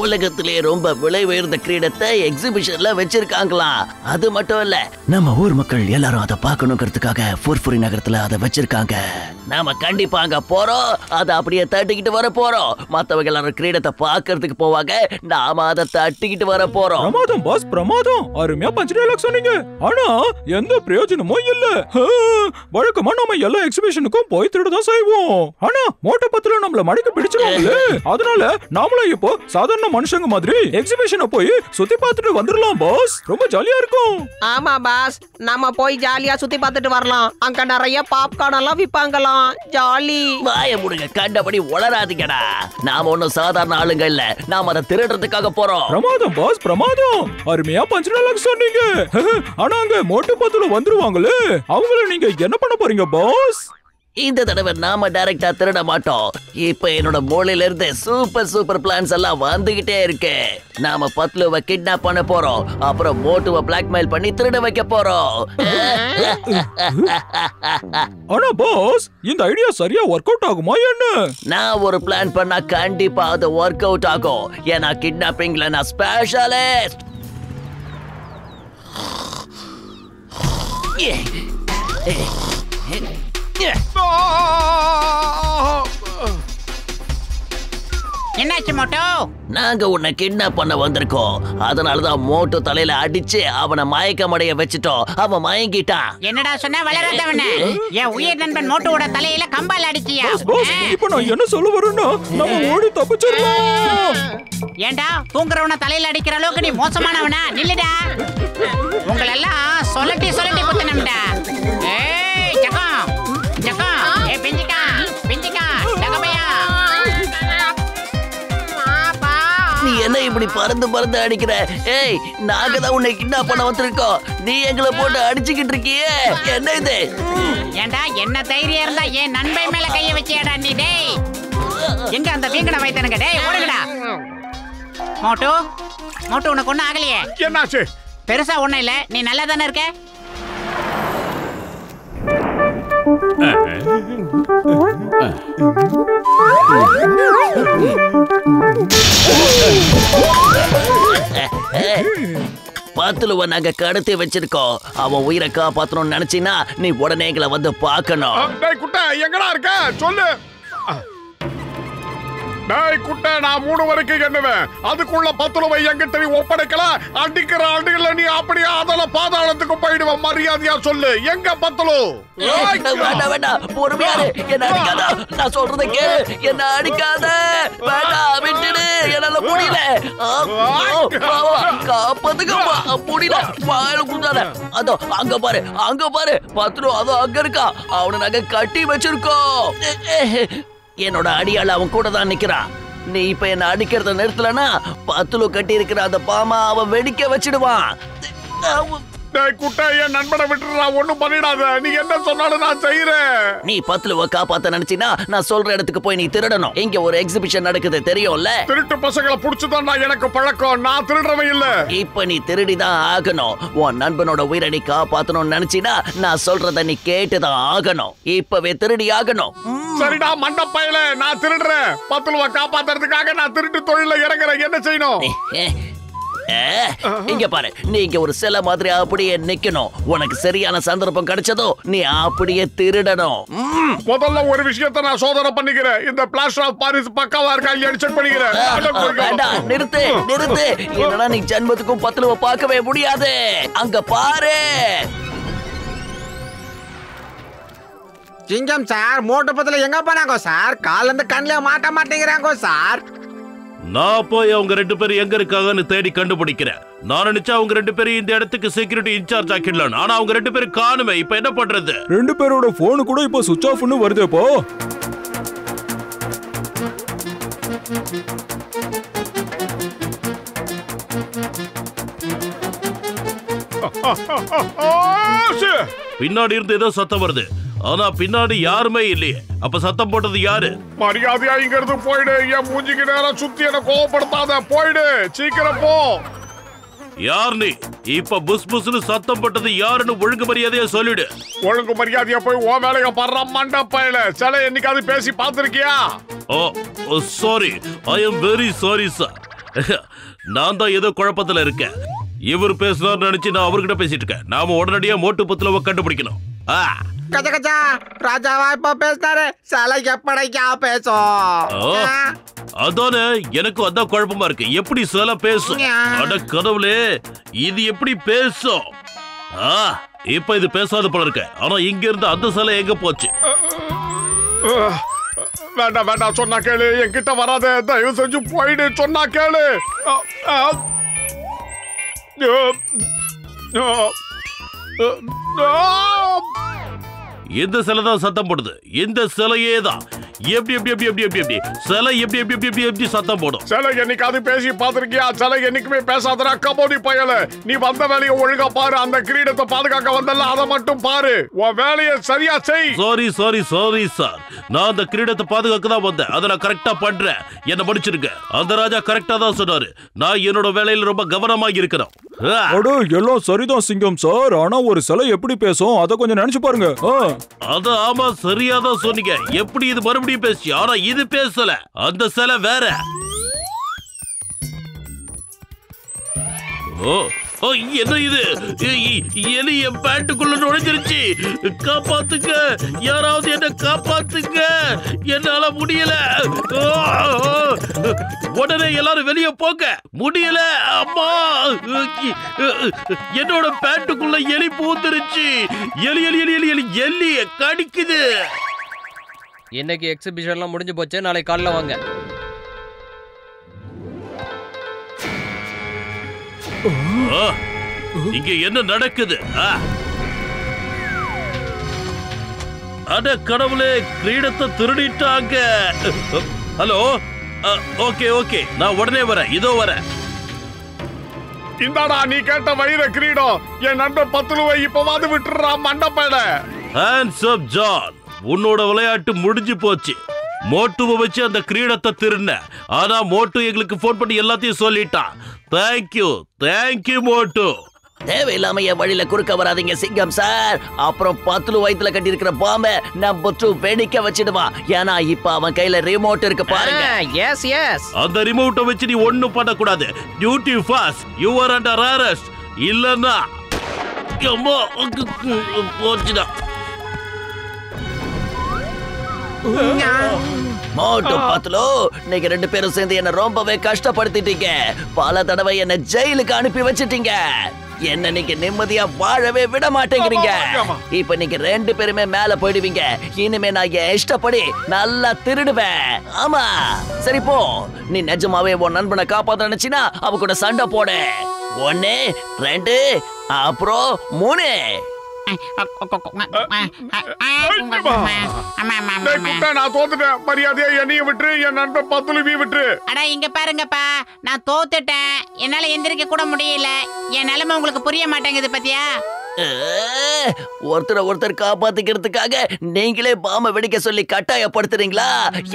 உலகத்திலே ரொம்ப விலை உயர்ந்த கிரீடத்தை எக்ஸிபிஷன்ல வச்சிருக்காங்களா. அது மட்டும் இல்ல, நம்ம ஊர் மக்கள் எல்லாரும் அதை பார்க்கணுங்கிறதுக்காக ஃபோர்ஃபுரி நகரத்துல அதை வச்சிருக்காங்க. நாம கண்டிப்பா அங்க போறோம், அதை அப்படியே தட்டிக்கிட்டு வர போறோம். மத்தவங்க எல்லாரும் கிரீடத்தை பார்க்கறதுக்கு போவாங்க, நாம அதை தட்டிக்கிட்டு வர போறோம். பிரமாதம் பாஸ், பிரமாதம். அருமையா பஞ்ச் டயலாக் சொன்னீங்க. ஆனா எந்த பிரயோஜனமும் இல்ல. வழக்கமா நம்ம எல்லா எக்ஸிபிஷனுக்கும் போய் திருடதான் செய்வோம். ஆனா மோட்டை பத்துல நம்மள மடிக்க பிடிச்சிருவாங்களே. அதனால நாமளும் இப்போ சாதாரண மனுஷங்க மாதிரி எக்ஸிபிஷனை போய் சுத்தி பார்த்துட்டு வந்துடலாம் பாஸ். ரொம்ப ஜாலியா இருக்கும். ஆமா பாஸ், நம்ம போய் ஜாலியா சுத்தி பார்த்துட்டு வரலாம். அங்க நிறைய பாப்கார்ன் எல்லாம் விப்பாங்களாம். ஜாலி. வாய முடுங்க, கண்டபடி உளராதீங்கடா. நாம ஒண்ணும் சாதாரண ஆளுங்க இல்ல, நாம அதை திருடுறதுக்காக போறோம். பிரமாதம் பாஸ், பிரமாதம். அருமையா பஞ்ச் டயலாக் சொன்னீங்க. ஆனா அங்க மோட்டை பத்துல வந்துருவாங்களே, அவங்கள நீங்க என்ன பண்ண போறீங்க பாஸ்? இந்த தடவை நாம டைரக்டா திருட மாட்டோம். இப்ப என்னோட மூளையில இருந்து சூப்பர் பிளான்ஸ் எல்லாம் வந்துகிட்டே இருக்கு. நாம பத்லுவை கிட்னாப் பண்ண போறோம், அப்புறம் மோட்டுவை பிளாக்மெயில் பண்ணி திருட வைக்க போறோம். ஆனா பாஸ், இந்த ஐடியா சரியா ஒர்க் அவுட் ஆகுமா என்ன? நான் ஒரு பிளான் பண்ணா கண்டிப்பா அது ஒர்க் அவுட் ஆகும். ஏன்னா கிட்னாப்பிங்ல நான் ஸ்பெஷலிஸ்ட். என்னாச்சு மோட்டோ? நாங்க உன்னை கிட்னாப் பண்ண வந்திருக்கோம். அதனாலதான் மோட்டோ தலையில அடிச்சு அவனை மயக்கமடைய வச்சுட்டோம். அவன் மயங்கிட்டான். என்னடா சொன்ன வளராதவன? என் உயிர் நண்பன் மோட்டோவோட தலையில கம்பால அடிச்சியா? இப்போ நான் என்ன சொல்ல வரேன்னா, நம்ம ஓடி தப்பிச்சிடலாம். ஏண்டா தூங்குறவன தலையில அடிக்கிற அளவுக்கு நீ மோசமானவனா? நில்லுடா. உங்களெல்லாம் சொல்லட்டி குத்தணும்டா. ஏய் ஜக்கம் ஜக்கம், ஏய் பிஞ்சிக்கா பிஞ்சிக்கா ஜகமையா. நீ என்ன இப்படி பறந்து அடிக்கிற? ஏய், நாங்க தான் உன்னை கிட்னாப் பண்ண வந்திருக்கோம். நீ எங்களை போட்டு அடிச்சுக்கிட்டு இருக்கியே, என்ன இது? ஏண்டா என்ன தைரியம் இருந்தா என் நண்பன் மேல கைய வச்சியாடா நீ? டேய் எங்க அந்த வீங்கட வைத்தனுங்க? டேய் ஓடுங்கடா. மோட்டோ மோட்டோ, உனக்கு ஒண்ணும் ஆகலையே? என்னாச்சு? பெருசா ஒண்ணும் இல்ல, நீ நல்லா தானே இருக்க? பத்துலுவ நாங்க கடத்தி வச்சிருக்கோம். அவன் உயிரை காப்பாத்தணும்னு நினைச்சினா நீ உடனே எங்களை வந்து பார்க்கணும். டேய் குட்டை, எங்கடா இருக்க? சொல்லு. டேய் குட்டை, நான் 3 வரைக்கும் எண்ணுவேன். அதுக்குள்ள பத்துலுவை எங்கிட்ட நீ ஒப்படைக்கல, அடிக்கிற அடியில நீ அப்படியே அதல பாதாளத்துக்கு போயிடுவ. மரியாதையா சொல்லு, எங்க பத்துலு? வேண்டாம், பொறுமையாரு. என்ன அடிக்காத, நான் சொல்றத கேளு. என்ன அடிக்காத, வேண்டாம், விட்டுடு. என்னால முடியல, காப்பதுக்கு முடியல. வாயில குடுத்தாத. அதோ அங்க பாரு பத்துலு, அதோ அங்க இருக்கா. அவனை நாங்க கட்டி வச்சிருக்கோம். என்னோட அடியாள் அவன் கூட தான் நிக்கிறான். நீ இப்ப என்ன அடிக்கிறத நிறுத்தலனா பத்துலு கட்டி இருக்கிற அந்த பாமா அவன் வெடிக்க வச்சிடுவான். டேய் குட்டை, என் நண்பனை விட்டுறா, ஒண்ணும் பண்ணிடாத. நீ என்ன சொன்னாலும் நான் செய்யறேன். நீ பத்துலுவ காப்பாத்த நினைச்சினா நான் சொல்ற இடத்துக்கு போய் நீ திருடணும். இங்க ஒரு எக்ஸிபிஷன் நடக்குது, தெரியும்ல? திருட்டு பசங்களை புடிச்சுதான் எனக்கு பழக்கம். நான் திருடுறவன் இல்ல. இப்ப நீ திருடிதான் ஆகணும். உன் நண்பனோட உயிரை நீ காப்பாத்தணும்னு நினைச்சினா நான் சொல்றத நீ கேட்டுதான் ஆகணும். இப்பவே திருடி ஆகணும். சரிடா மண்டப்பையில, நான் திருடுறேன். பத்துலுவ காப்பாத்துறதுக்காக நான் திருட்டு தொழில இறங்குறேன். என்ன செய்யணும்? இங்க பாரு, நீ இங்க ஒரு சிலை மாதிரி அப்படியே நிக்கணும். உனக்கு சரியான சந்தர்ப்பம் கிடைச்சதோ நீ அப்படியே திருடணும். முதல்ல ஒரு விஷயத்தை நான் சோதனை பண்ணிக்கிறேன். இந்த பிளாஸ்டர் ஆஃப் பாரிஸ் பக்காவா இருக்கா இல்லையான்னு செக் பண்ணிக்கிறேன். நிறுத்து. என்னடா நீ ஜென்மத்துக்கும் பத்துலுவ பார்க்கவே முடியாது. அங்க பாரு. சிங்கம் சார், மோட்டோ பத்துல எங்க போனாங்க சார்? கால இருந்து கண்ணில மாட்ட மாட்டேங்கிறாங்க சார். நான் போய் அவங்க 2 பேரும் எங்க இருக்காங்கன்னு தேடி கண்டுபிடிக்கிறேன். நான் நினைச்சா அவங்க 2 பேரும் இந்த இடத்துக்கு செக்யூரிட்டி இன்சார்ஜ் ஆக்கிடலாம். ஆனா அவங்க 2 பேரும் காணுமே. இப்ப என்ன பண்றது? 2 பேரோட போன் கூட இப்ப சுவிட்ச் ஆஃப்னு வருதேப்போ. பின்னாடி இருந்து ஏதோ சத்தம் வருது. ஆனா பின்னாடி யாருமே இல்லையே. அப்ப சத்தம் போட்டது யாரு? மரியாதையா இங்க இருந்து போயிடு. என் மூஞ்சிக்கு நேரம் சுத்தி என்ன கோவப்படுத்தாத. போயிடு, சீக்கிரம் போ. யார் நீ? இப்ப புஸ் புஸ்னு சத்தம் போட்டது யாருன்னு ஒழுங்கு மரியாதையா சொல்லிடு. ஒழுங்கு மரியாதையா போய் ஓ வேலைய பாடுற மண்டப்பையில சில என்னைக்காவது பேசி பார்த்திருக்கியா? Oh sorry, I am very sorry sir. நான் தான் ஏதோ குழப்பத்துல இருக்கேன். இவர் பேசுறாரு நினைச்சு நான் அவர்கிட்ட பேசிட்டு இருக்கேன். நாம உடனடியா மோட்டு பத்துலவ கண்டுபிடிக்கணும். கச்சா கச்சா ராஜாவா இப்ப பேசினாரு. சிலை எப்படிக்கா பேசும்? அதானே எனக்கும் அதான் குழப்பமா இருக்கு. எப்படி சிலை பேசும்? அட கடவுளே, இது எப்படி பேசும்? இப்ப இது பேசாத போல இருக்கு. ஆனா இங்க இருந்து அந்த சிலை எங்க போச்சு? வேண்டாம் வேண்டாம், சொன்னா கேளு. என்கிட்ட வராத, தயவு செஞ்சு போயிடு. சொன்னா கேளு. இந்த சிலை தான் சத்தம் போடுது. இந்த சிலையே தான். எப்படி எப்படி எப்படி எப்படி எப்படி எப்படி சிலை எப்படி எப்படி எப்படி எப்படி எப்படி சத்தம் போடும்? சிலை என்னைக்காவது பேசி பாத்திருக்கியா? சிலை என்னைக்குமே பேசாதடா கபோதி பயல. நீ வந்த வேலையை ஒழுங்கா பாரு. அந்த கிரீடத்தை பாதுகாக்க வந்தல, அதை மட்டும் பாரு. உன் வேலையை சரியா செய். சாரி சாரி சாரி சார், நான் அந்த கிரீடத்தை பாதுகாக்க தான் வந்தேன். அதை நான் கரெக்டா பண்றேன். என்ன படிச்சிருக்க. அந்த ராஜா கரெக்டா தான் சொன்னாரு. நான் என்னோட வேலையில ரொம்ப கவனமாக இருக்கணும். எல்லாம் சரிதான் சிங்கம் சார். ஆனா ஒரு சிலை எப்படி பேசும் அத கொஞ்சம் நினைச்சு பாருங்க. அது ஆமா, சரியாதான் சொன்னீங்க. எப்படி இது மறுபடியும் பேசி? ஆனா இது பேசல. அந்த சிலை வேற. என்ன இது? எலி என் பேண்ட்டுக்குள்ள நுழைஞ்சிருச்சு. காப்பாத்துங்க, யாராவது என்ன காப்பாத்துங்க. என்னால முடியல. உடனே எல்லாரும் வெளியே போங்க. முடியல அம்மா. என்னோட பேண்ட்டுக்குள்ள எலி பூந்துருச்சு. எலி எலி எலி எலி எலி எலி கடிக்குது. இன்னைக்கு எக்ஸிபிஷன்லாம் முடிஞ்சு போச்சு. நாளைக்கு காலைல வாங்க. இங்க என்ன நடக்குது? அட கடவுளே, கிரீடத்தை திருடிட்டாங்க. ஹலோ, ஓகே ஓகே, நான் உடனே வரேன். இதோ வரேன். இந்தாடா நீ கேட்ட வைர கிரீடம். என் நண்பர் பத்துலுவை இப்பவாது விட்டுறா மண்டப்பேட. ஹேண்ட்ஸ் அப் ஜான், உன்னோட விளையாட்டு முடிஞ்சு போச்சு. மோட்டுவை வச்சு அந்த கிரீடத்தை திருடின. ஆனா மோட்டு எங்களுக்கு போன் பண்ணி எல்லாத்தையும் சொல்லிட்டான். தேங்க்யூ தேங்க்யூ மோட்டு. தேவையில்லாம என் வழியில குறுக்க வராதீங்க சிங்கம் சார். அப்புறம் பத்துல வயித்துல கட்டி இருக்கிற பாம்பை நம்ம வெடிக்க வச்சிடுவான். ஏன்னா இப்ப அவன் கையில ரிமோட் இருக்கு பாருங்க. எஸ் எஸ், அந்த ரிமோட்டை வச்சு நீ ஒண்ணும் பண்ணக்கூடாது. Duty fast, you are under arrest. இல்லன்னா போச்சுடா. மோட்டு பத்லு, நீங்க ரெண்டு பேரும் சேர்ந்து என்ன ரொம்பவே கஷ்டப்படுத்திட்டீங்க. பல தடவை என்ன ஜெயிலுக்கு அனுப்பி வச்சிட்டீங்க. என்ன நீங்க நிம்மதியா வாழவே விட மாட்டேங்கிறீங்க. இப்ப நீங்க ரெண்டு பேருமே மேல போயிடுவீங்க. இனிமே நான் என் இஷ்டப்படி நல்லா திருடுவேன். ஆமா சரி போ. நீ நிஜமாவே உன் நண்பனை காப்பாத்த நினைச்சினா அவ கூட சண்டை போடு. 1 2 அப்புறம் 3. நான் தோத்துட்டேன். மரியாதையா என்னைய விட்டு என் நண்பன் பத்துலுவி விட்டு. அடா இங்க பாருங்கப்பா, நான் தோத்துட்டேன். என்னால எந்திரிக்க கூட முடியல. என் நிலைமை உங்களுக்கு புரிய மாட்டேங்குது பாத்தியா? ஒருத்தர் காப்பாத்திக்கிறதுக்காக நீங்களே பாம்பை வெடிக்க சொல்லி கட்டாயப்படுத்துறீங்களா?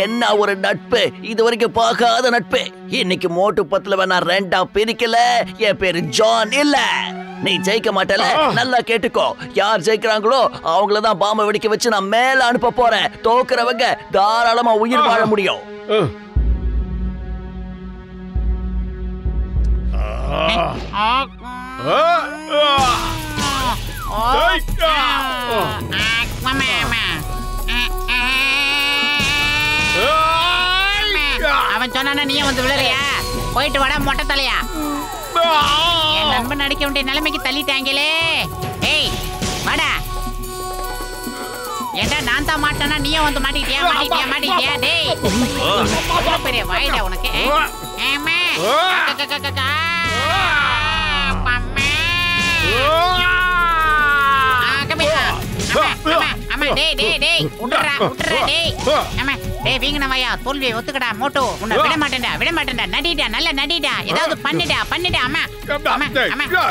என்ன ஒரு நட்பு, இது வரைக்கும் பார்க்காத நட்பு. இன்னைக்கு மோட்டு பத்துல நான் 2ஆ பிரிக்கல. என் பேரு ஜான் இல்ல. நீ ஜெயிக்க மாட்டல. நல்லா கேட்டுக்கோ. யார் ஜெயிக்கிறாங்களோ அவங்களதான் பாம்பை வெடிக்க வச்சு நான் மேல அனுப்ப போறேன். தோக்குறவங்க தாராளமா உயிர் வாழ முடியும். அவன் சொன்னா நீ வந்து விழுறியா? போயிட்டு வாடா மொட்டை தலையா. என் நண்பன் நடிக்க வேண்டிய நிலைமைக்கு தள்ளிட்டாங்களே. ஏய் வாடா. ஏண்டா நான் தான் மாட்டேன்னா நீயும் வந்து மாட்டிக்கிட்டியா? டேய் எவ்வளவு பெரிய வாயிடா உனக்கு. டேய் விட்டுறா டேய். டேய் வீங்கனவாயா தோல்வியை ஒத்துக்கடா மோட்டு. உன்னை விட மாட்டேன்டா நடிடா நல்ல நடிடா. ஏதாவது பண்ணிடா அம்மா அக்கா.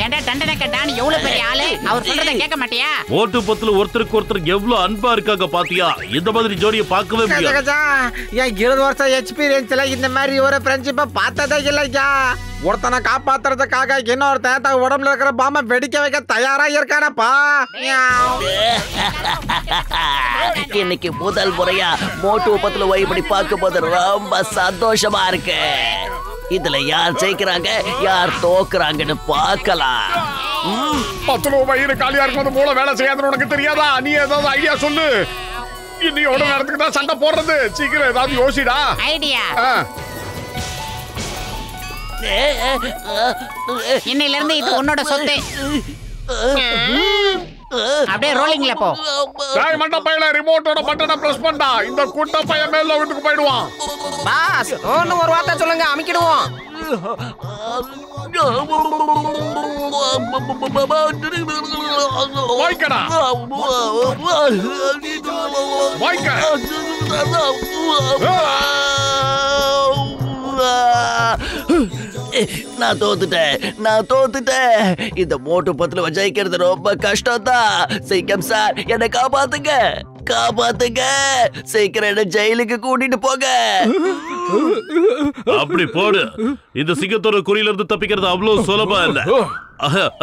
ஏன்டா தண்டனை கேட்டான்? எவ்வளவு பெரிய ஆளு, அவர் சொல்றத கேட்க மாட்டியா? மோட்டு பத்துல ஒருத்தருக்கு ஒருத்தர் எவ்வளவு அன்பா இருக்காங்க பாத்தியா? இந்த மாதிரி ஜோடியை பார்க்கவே முடியாது. என் 20 வருஷம் எக்ஸ்பீரியன்ஸ்ல இந்த மாதிரி ஒரு ஃப்ரெண்ட்ஷிப்பை பார்த்ததே இல்லையா. ஒருத்தனை காப்பாத்துறதுக்காக இன்னொருத்தன் தன் உடம்புல இருக்கிற பாம்பை வெடிக்க வைக்க தயாரா இருக்கானப்பா. இன்னைக்கு முதல் முறையா மோட்டு பத்துல இப்படி பார்க்கும் போது ரொம்ப சந்தோஷமா இருக்கு. இதுல யார் ஜெயிக்கிறாங்க யார் தோக்குறாங்கன்னு பார்க்கலாம். பத்துல வயிறு காலியா இருக்கும்போது மூளை வேலை செய்யாதுன்னு உனக்கு தெரியாதா? நீ ஏதாவது ஐடியா சொல்லு. இன்னையோட நேரத்துக்கு தான் சண்டை போடுறது. சீக்கிரம் ஏதாவது யோசிடா. ஐடியா இன்னையில இருந்து இது உன்னோட சொத்து. அப்படியே ரோலிங்ல போ. டேய் மண்ட பையல, ரிமோட்டோட பட்டனை பிரஸ் பண்ணா. இந்த குட்ட பையன் மேல வீட்டுக்கு போய்டுவான். பாஸ் ஒன்னு ஒரு வார்த்தை சொல்லுங்க, அமிக்கிடுவோம். வாய்க்கடா வாய்க்க. நான் தோத்துட்டேன். இந்த மோட்டு பத்துல ஜெயிக்கிறது ரொம்ப கஷ்டம் தான். சிங்கம் சார் என்னை காப்பாத்துங்க. சீக்கிரம் என்ன ஜெயிலுக்கு கூட்டிட்டு போங்க. அப்படி போடு. இந்த சிங்கத்தோட குறியில இருந்து தப்பிக்கிறது அவ்வளவு சுலபம் இல்ல.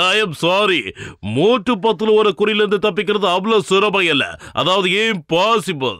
I am sorry. மோட்டு பத்துல ஒரு குறியில இருந்து தப்பிக்கிறது அவ்வளவு சுலபம் இல்ல. அதாவது இம்பாசிபிள்.